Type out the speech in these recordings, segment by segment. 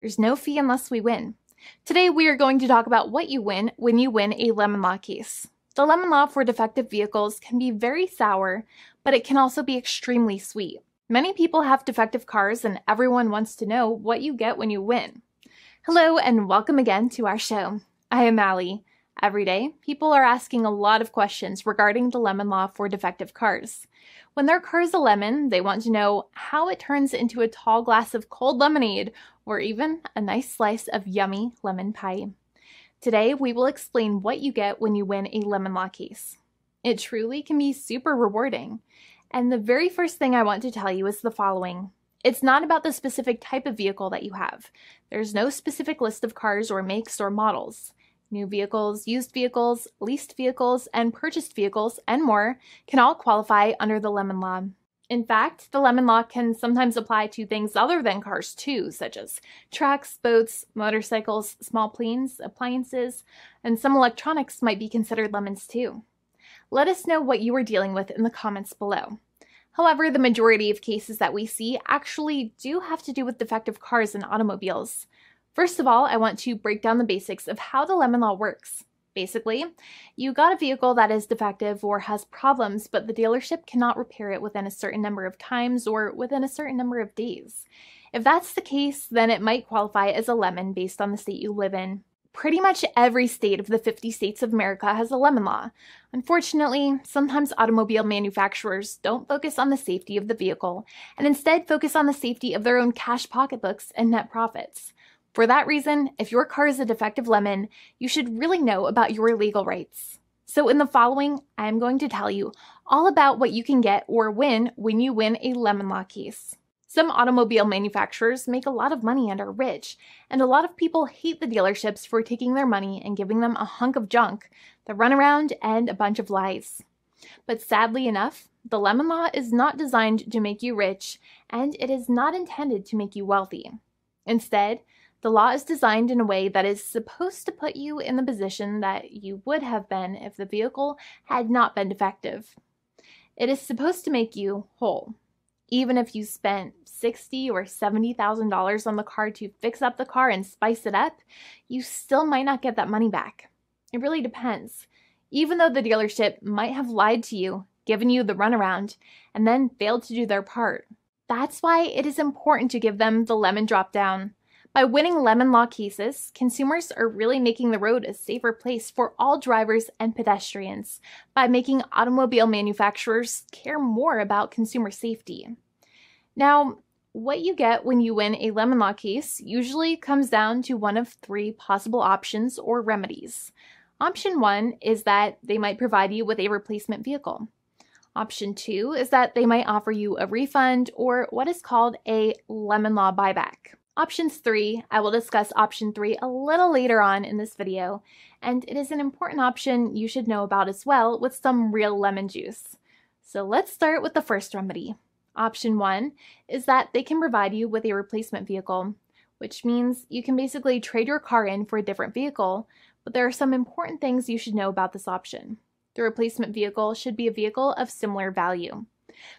There's no fee unless we win. Today we are going to talk about what you win when you win a lemon law case. The lemon law for defective vehicles can be very sour, but it can also be extremely sweet. Many people have defective cars and everyone wants to know what you get when you win. Hello and welcome again to our show. I am Allie. Every day, people are asking a lot of questions regarding the lemon law for defective cars. When their car is a lemon, they want to know how it turns into a tall glass of cold lemonade or even a nice slice of yummy lemon pie. Today, we will explain what you get when you win a lemon law case. It truly can be super rewarding. And the very first thing I want to tell you is the following. It's not about the specific type of vehicle that you have. There's no specific list of cars or makes or models. New vehicles, used vehicles, leased vehicles, and purchased vehicles, and more can all qualify under the lemon law. In fact, the lemon law can sometimes apply to things other than cars too, such as trucks, boats, motorcycles, small planes, appliances, and some electronics might be considered lemons too. Let us know what you are dealing with in the comments below. However, the majority of cases that we see actually do have to do with defective cars and automobiles. First of all, I want to break down the basics of how the lemon law works. Basically, you got a vehicle that is defective or has problems, but the dealership cannot repair it within a certain number of times or within a certain number of days. If that's the case, then it might qualify as a lemon based on the state you live in. Pretty much every state of the 50 states of America has a lemon law. Unfortunately, sometimes automobile manufacturers don't focus on the safety of the vehicle and instead focus on the safety of their own cash pocketbooks and net profits. For that reason, if your car is a defective lemon, you should really know about your legal rights. So in the following, I am going to tell you all about what you can get or win when you win a lemon law case. Some automobile manufacturers make a lot of money and are rich, and a lot of people hate the dealerships for taking their money and giving them a hunk of junk, the runaround, and a bunch of lies. But sadly enough, the lemon law is not designed to make you rich, and it is not intended to make you wealthy. Instead, the law is designed in a way that is supposed to put you in the position that you would have been if the vehicle had not been defective. It is supposed to make you whole. Even if you spent $60,000 or $70,000 on the car to fix up the car and spice it up, you still might not get that money back. It really depends. Even though the dealership might have lied to you, given you the runaround, and then failed to do their part. That's why it is important to give them the lemon drop down. By winning lemon law cases, consumers are really making the road a safer place for all drivers and pedestrians by making automobile manufacturers care more about consumer safety. Now, what you get when you win a lemon law case usually comes down to one of three possible options or remedies. Option 1 is that they might provide you with a replacement vehicle. Option 2 is that they might offer you a refund or what is called a lemon law buyback. Options 3, I will discuss option 3 a little later on in this video, and it is an important option you should know about as well with some real lemon juice. So let's start with the first remedy. Option 1 is that they can provide you with a replacement vehicle, which means you can basically trade your car in for a different vehicle, but there are some important things you should know about this option. The replacement vehicle should be a vehicle of similar value.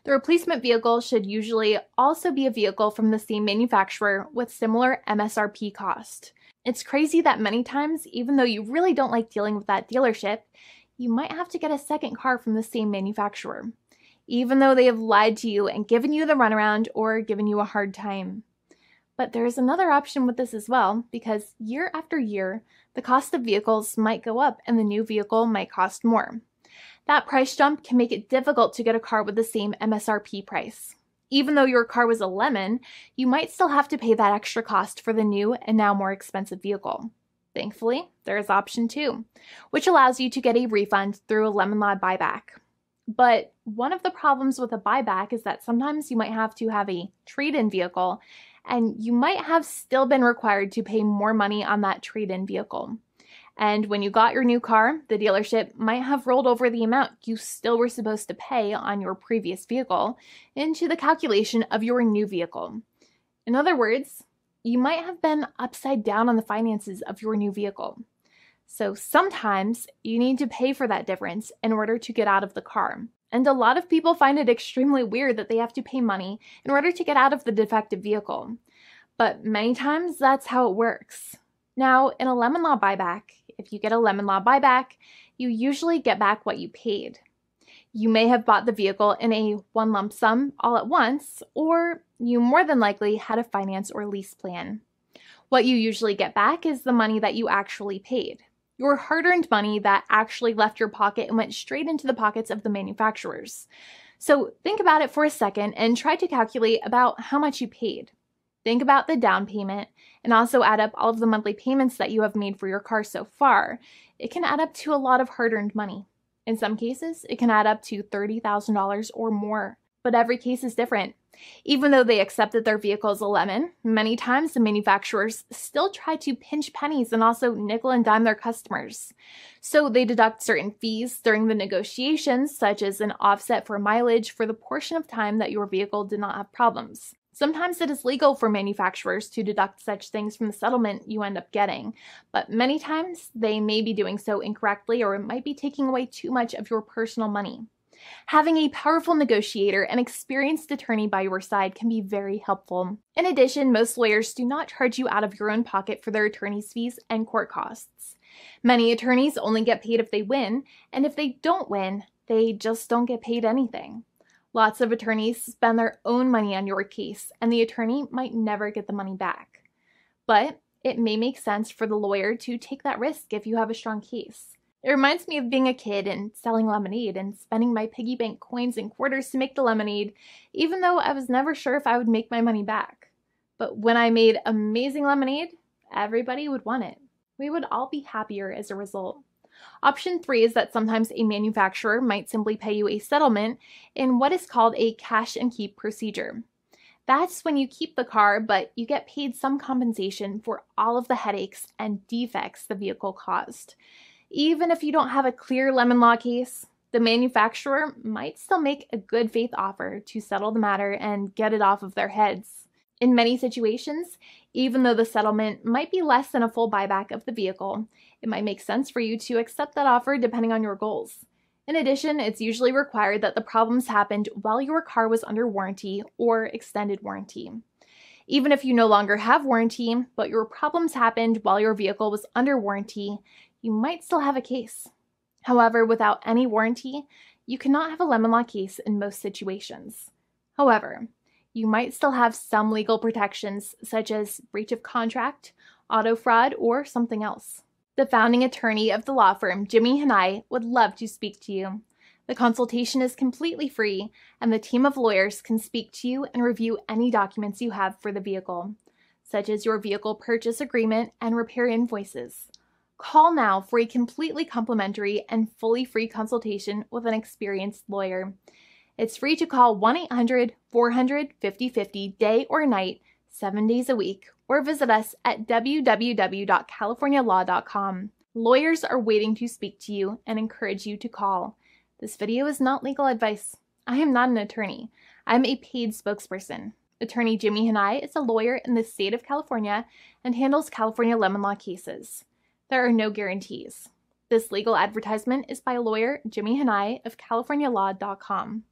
The replacement vehicle should usually also be a vehicle from the same manufacturer with similar MSRP cost. It's crazy that many times, even though you really don't like dealing with that dealership, you might have to get a second car from the same manufacturer, even though they have lied to you and given you the runaround or given you a hard time. But there is another option with this as well, because year after year, the cost of vehicles might go up and the new vehicle might cost more. That price jump can make it difficult to get a car with the same MSRP price. Even though your car was a lemon, you might still have to pay that extra cost for the new and now more expensive vehicle. Thankfully, there is option 2, which allows you to get a refund through a lemon law buyback. But one of the problems with a buyback is that sometimes you might have to have a trade-in vehicle, and you might have still been required to pay more money on that trade-in vehicle. And when you got your new car, the dealership might have rolled over the amount you still were supposed to pay on your previous vehicle into the calculation of your new vehicle. In other words, you might have been upside down on the finances of your new vehicle. So sometimes you need to pay for that difference in order to get out of the car. And a lot of people find it extremely weird that they have to pay money in order to get out of the defective vehicle. but many times that's how it works. Now, in a lemon law buyback, if you get a lemon law buyback, you usually get back what you paid. You may have bought the vehicle in a one lump sum all at once, or you more than likely had a finance or lease plan. What you usually get back is the money that you actually paid, your hard-earned money that actually left your pocket and went straight into the pockets of the manufacturers. So think about it for a second and try to calculate about how much you paid. Think about the down payment and also add up all of the monthly payments that you have made for your car so far. It can add up to a lot of hard-earned money. In some cases, it can add up to $30,000 or more, but every case is different. Even though they accept that their vehicle is a lemon, many times the manufacturers still try to pinch pennies and also nickel and dime their customers. So they deduct certain fees during the negotiations, such as an offset for mileage for the portion of time that your vehicle did not have problems. Sometimes it is legal for manufacturers to deduct such things from the settlement you end up getting, but many times they may be doing so incorrectly or it might be taking away too much of your personal money. Having a powerful negotiator and experienced attorney by your side can be very helpful. In addition, most lawyers do not charge you out of your own pocket for their attorney's fees and court costs. Many attorneys only get paid if they win, and if they don't win, they just don't get paid anything. Lots of attorneys spend their own money on your case, and the attorney might never get the money back. But it may make sense for the lawyer to take that risk if you have a strong case. It reminds me of being a kid and selling lemonade and spending my piggy bank coins and quarters to make the lemonade, even though I was never sure if I would make my money back. But when I made amazing lemonade, everybody would want it. We would all be happier as a result. Option 3 is that sometimes a manufacturer might simply pay you a settlement in what is called a cash and keep procedure. That's when you keep the car, but you get paid some compensation for all of the headaches and defects the vehicle caused. Even if you don't have a clear lemon law case, the manufacturer might still make a good faith offer to settle the matter and get it off of their heads. In many situations, even though the settlement might be less than a full buyback of the vehicle, it might make sense for you to accept that offer depending on your goals. In addition, it's usually required that the problems happened while your car was under warranty or extended warranty. Even if you no longer have warranty, but your problems happened while your vehicle was under warranty, you might still have a case. However, without any warranty, you cannot have a lemon law case in most situations. However, you might still have some legal protections such as breach of contract, auto fraud, or something else. The founding attorney of the law firm, Jimmy and I, would love to speak to you. The consultation is completely free, and the team of lawyers can speak to you and review any documents you have for the vehicle, such as your vehicle purchase agreement and repair invoices. Call now for a completely complimentary and fully free consultation with an experienced lawyer. It's free to call 1-800-400-5050 day or night, 7 days a week, or visit us at www.californialaw.com. Lawyers are waiting to speak to you and encourage you to call. This video is not legal advice. I am not an attorney. I'm a paid spokesperson. Attorney Jimmy Hanai is a lawyer in the state of California and handles California lemon law cases. There are no guarantees. This legal advertisement is by lawyer Jimmy Hanai of CaliforniaLaw.com.